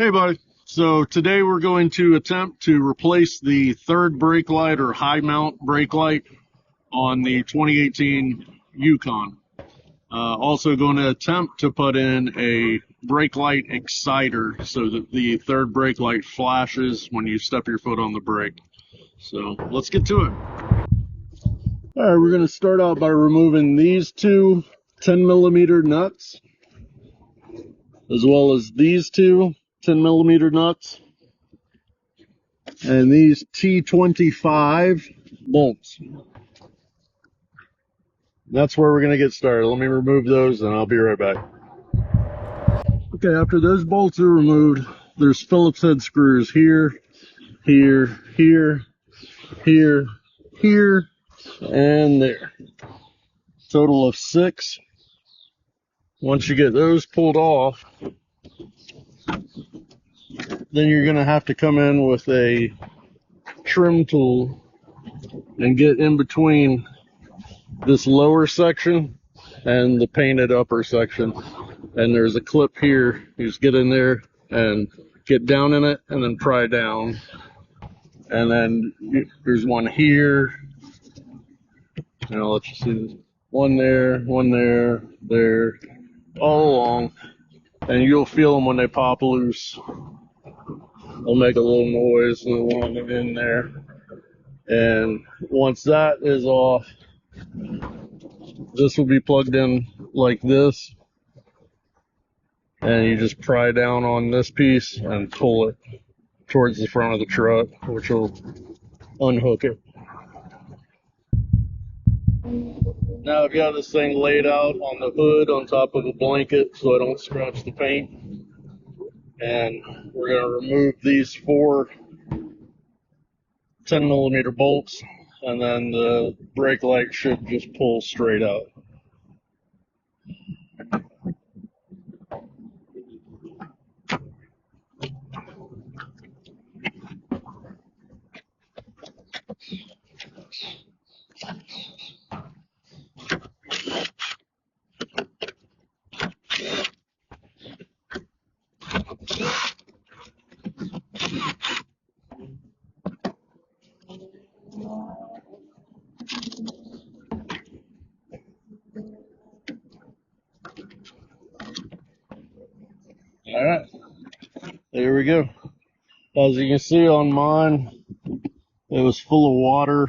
Hey, buddy. So today we're going to attempt to replace the third brake light or high mount brake light on the 2018 Yukon. Also going to attempt to put in a brake light exciter so that the third brake light flashes when you step your foot on the brake. So let's get to it. All right, we're going to start out by removing these two 10mm nuts, as well as these two 10mm nuts, and these T25 bolts. That's where we're going to get started. Let me remove those and I'll be right back. Okay, after those bolts are removed, there's Phillips head screws here, here, here, here, here, and there. Total of 6. Once you get those pulled off, then you're going to have to come in with a trim tool and get in between this lower section and the painted upper section. And there's a clip here. You just get in there and get down in it and then pry down. And then there's one here. And I'll let you see this. One there, there, all along. And you'll feel them when they pop loose. They'll make a little noise along in there. And once that is off, this will be plugged in like this. And you just pry down on this piece and pull it towards the front of the truck, which will unhook it. Now I've got this thing laid out on the hood on top of a blanket so I don't scratch the paint. And we're going to remove these 4 10mm bolts, and then the brake light should just pull straight out. All right, there we go. As you can see on mine, it was full of water,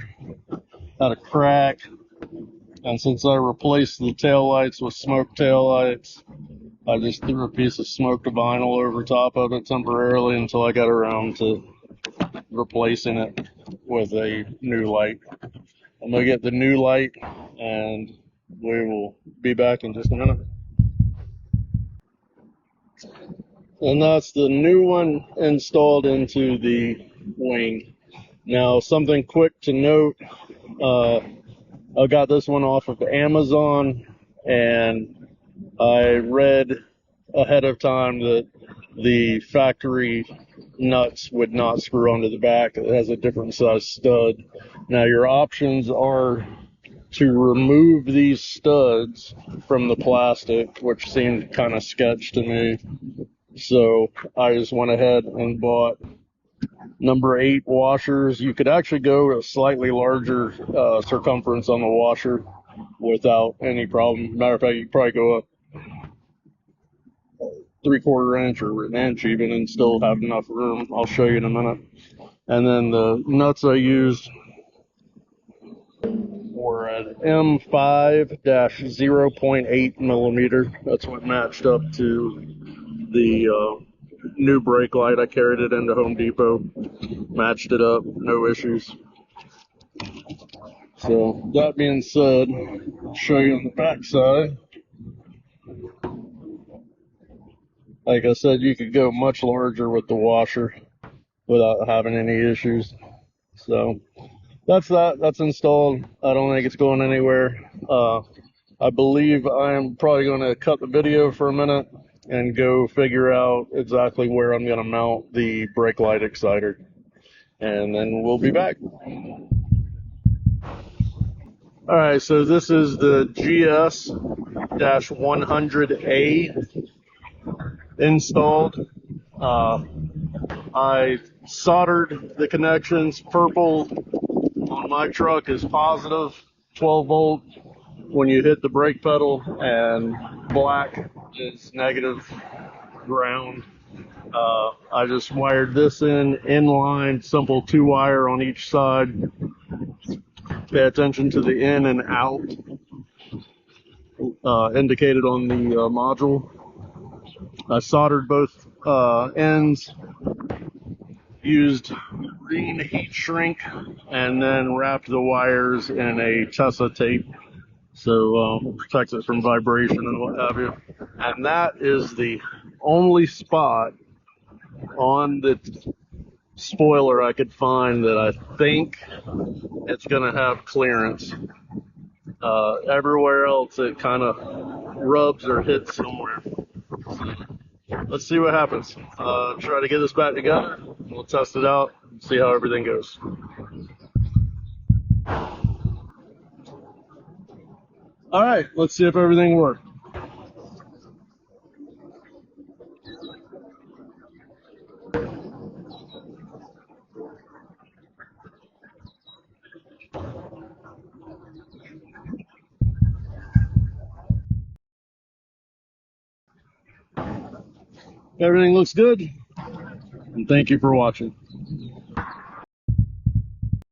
had a crack, and since I replaced the taillights with smoked taillights, I just threw a piece of smoked vinyl over top of it temporarily until I got around to replacing it with a new light. I'm going to get the new light and we will be back in just a minute. And that's the new one installed into the wing. Now, something quick to note, I got this one off of Amazon, and I read ahead of time that the factory nuts would not screw onto the back. It has a different size stud. Now, your options are to remove these studs from the plastic, which seemed kind of sketch to me. So I just went ahead and bought number 8 washers. You could actually go a slightly larger circumference on the washer without any problem. Matter of fact, you could probably go up 3/4 inch or an inch even and still have enough room. I'll show you in a minute. And then the nuts I used were an M5-0.8 millimeter. That's what matched up to the new brake light. I carried it into Home Depot, matched it up, no issues. So that being said, I'll show you on the back side. Like I said, you could go much larger with the washer without having any issues. So that's that. That's installed. I don't think it's going anywhere. I believe I'm probably going to cut the video for a minute and go figure out exactly where I'm going to mount the brake light exciter. And then we'll be back. Alright, so this is the GS-100A installed. I soldered the connections. Purple on my truck is positive 12 volt when you hit the brake pedal, and black is negative ground. I just wired this in line, simple 2-wire on each side. Pay attention to the in and out indicated on the module. I soldered both ends, used green heat shrink, and then wrapped the wires in a Tessa tape so protects it from vibration and what have you. And that is the only spot on the spoiler I could find that I think it's going to have clearance. Everywhere else it kind of rubs or hits somewhere. So let's see what happens. Try to get this back together. We'll test it out and see how everything goes. All right, let's see if everything worked. Everything looks good, and thank you for watching.